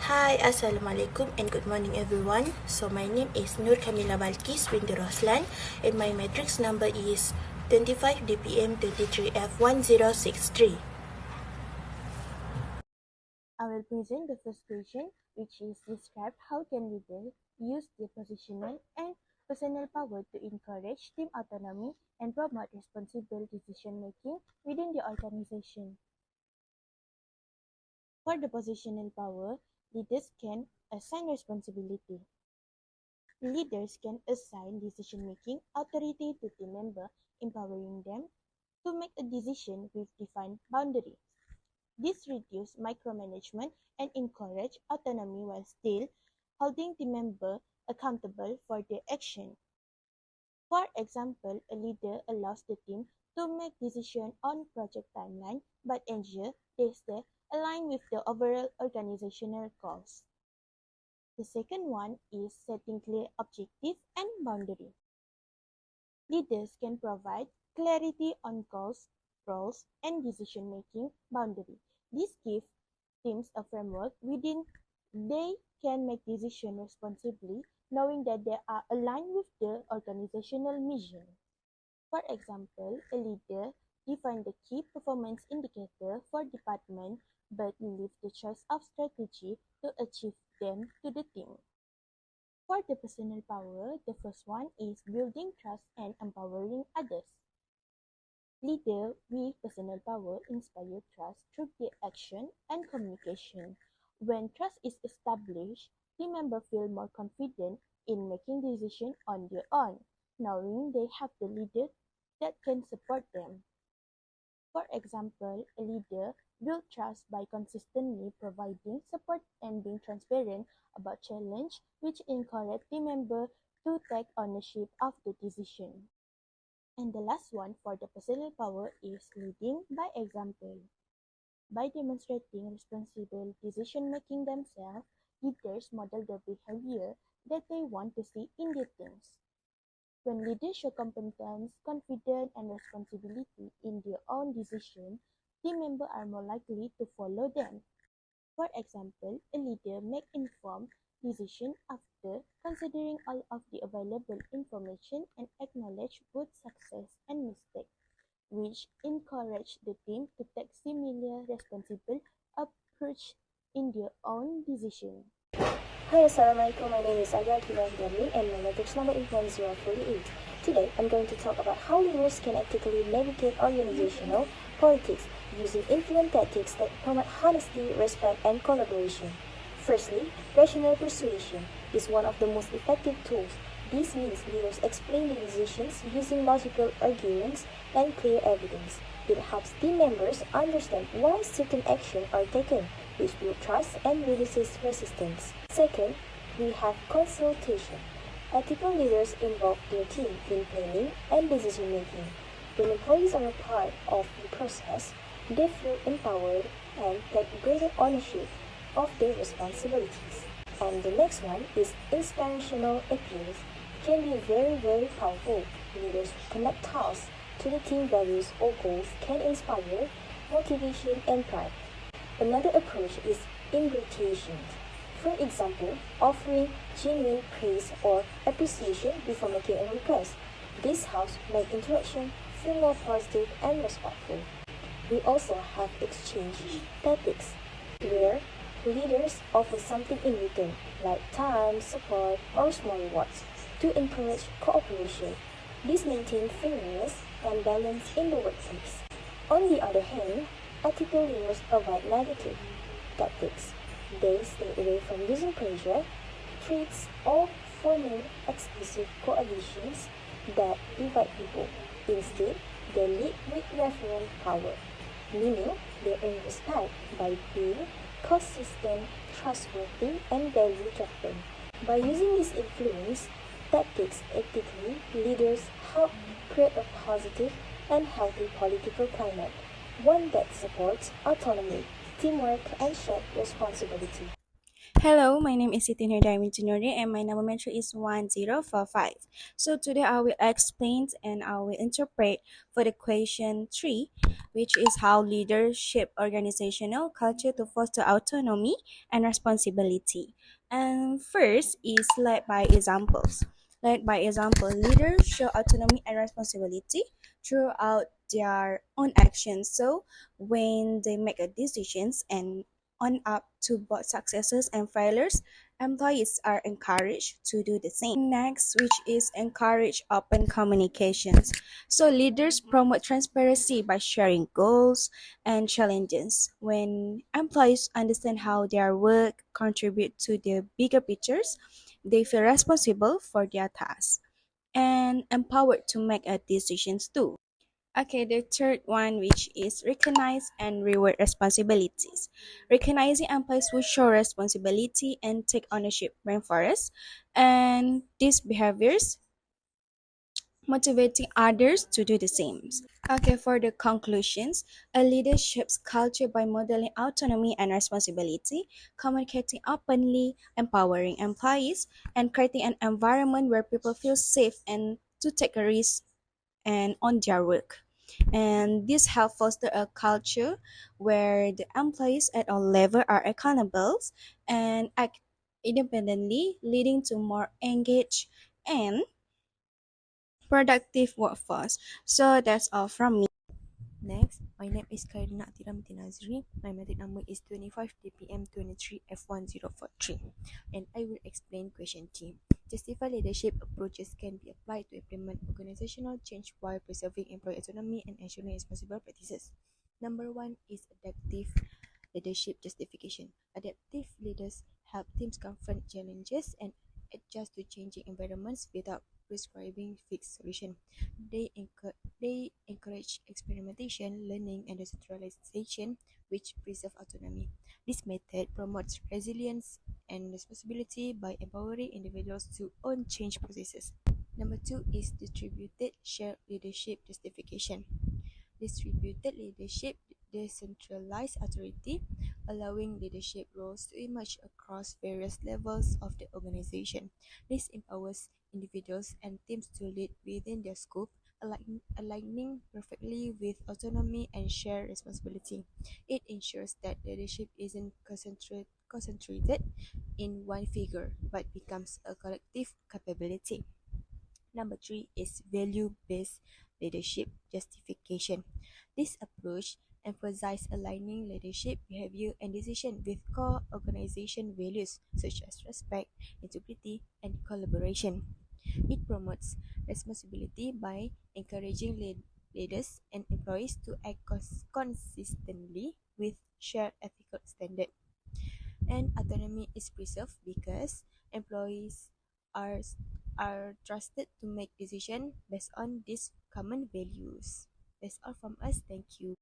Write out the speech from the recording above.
Hi, Assalamualaikum and good morning everyone. So my name is Nur Kamila Balkis binti Roslan and my matrix number is 25 DPM 33F1063. I will present the first question, which is describe how can leaders use their positional and personal power to encourage team autonomy and promote responsible decision making within the organization. For the positional power, leaders can assign responsibility. Leaders can assign decision-making authority to team members, empowering them to make a decision with defined boundaries. This reduces micromanagement and encourages autonomy while still holding team members accountable for their action. For example, a leader allows the team to make decisions on project timeline but ensure they stay aligned with the overall organizational goals. The second one is setting clear objectives and boundaries. Leaders can provide clarity on goals, roles, and decision-making boundaries. This gives teams a framework within they can make decisions responsibly, knowing that they are aligned with the organizational mission. For example, a leader defines the key performance indicator for department but leaves the choice of strategy to achieve them to the team. For the personal power, the first one is building trust and empowering others. Leaders with personal power inspire trust through their action and communication. When trust is established, team members feel more confident in making decisions on their own, knowing they have the leader that can support them. For example, a leader builds trust by consistently providing support and being transparent about challenge, which encourage team members to take ownership of the decision. And the last one for the personal power is leading by example. By demonstrating responsible decision making themselves, leaders model the behavior that they want to see in their teams. When leaders show competence, confidence, and responsibility in their own decisions, team members are more likely to follow them. For example, a leader makes informed decisions after considering all of the available information and acknowledge both success and mistake, which encourage the team to take similar responsible approach in their own decision. Hi, Assalamualaikum. My name is Alia Hidayat and my matrix number is 1048. Today, I'm going to talk about how leaders can actively navigate organizational politics using influence tactics that promote honesty, respect, and collaboration. Firstly, rational persuasion is one of the most effective tools. This means leaders explain their decisions using logical arguments and clear evidence. It helps team members understand why certain actions are taken, which builds trust and reduces resistance. Second, we have consultation. Ethical leaders involve their team in planning and decision making. When employees are a part of the process, they feel empowered and take greater ownership of their responsibilities. And the next one is inspirational appeals. Can be very powerful. Leaders connect tasks to the team values or goals can inspire motivation and pride. Another approach is invitation. For example, offering genuine praise or appreciation before making a request. This helps make interaction feel more positive and respectful. We also have exchange tactics, where leaders offer something in return, like time, support, or small rewards, to encourage cooperation. This maintains fairness and balance in the workplace. On the other hand, ethical leaders avoid negative tactics. They stay away from using pressure, threats, or forming exclusive coalitions that divide people. Instead, they lead with referent power, meaning they earn respect by being consistent, trustworthy, and value-driven. By using this influence tactics ethically, leaders help create a positive and healthy political climate, one that supports autonomy, teamwork, and shared responsibility. Hello, my name is Siti Nurdaimi Junori and my number metro is 1045. So today I will explain and I will interpret for the question 3, which is how leaders shape organizational culture to foster autonomy and responsibility. And first is led by examples. Led by example, leaders show autonomy and responsibility throughout their own actions. So when they make a decisions and on up to both successes and failures, employees are encouraged to do the same. Next, which is encourage open communications. So leaders promote transparency by sharing goals and challenges. When employees understand how their work contribute to the bigger pictures, they feel responsible for their tasks and empowered to make decisions too. Okay, the third one, which is recognize and reward responsibilities. Recognizing employees who show responsibility and take ownership reinforce, and these behaviors motivating others to do the same. Okay, for the conclusions, a leadership's culture by modeling autonomy and responsibility, communicating openly, empowering employees, and creating an environment where people feel safe and to take a risk and on their work. And this helps foster a culture where the employees at all levels are accountable and act independently, leading to more engaged and productive workforce. So that's all from me. Next, my name is Karina Atiram Tinazri. My metric number is 25 TPM 23 F1043. And I will explain question T. Justify leadership approaches can be applied to implement organizational change while preserving employee autonomy and ensuring responsible practices. Number one is adaptive leadership justification. Adaptive leaders help teams confront challenges and adjust to changing environments without prescribing fixed solutions. They encourage experimentation, learning, and decentralization, which preserve autonomy. This method promotes resilience and responsibility by empowering individuals to own change processes. Number two is distributed shared leadership justification. Distributed leadership decentralized authority, allowing leadership roles to emerge across various levels of the organization. This empowers individuals and teams to lead within their scope, aligning perfectly with autonomy and shared responsibility. It ensures that leadership isn't concentrated in one figure but becomes a collective capability. Number three is value based leadership justification. This approach emphasizes aligning leadership behavior and decision with core organization values such as respect, integrity, and collaboration. It promotes responsibility by encouraging leaders and employees to act consistently with shared ethical standards. And autonomy is preserved because employees are are trusted to make decisions based on these common values. That's all from us. Thank you.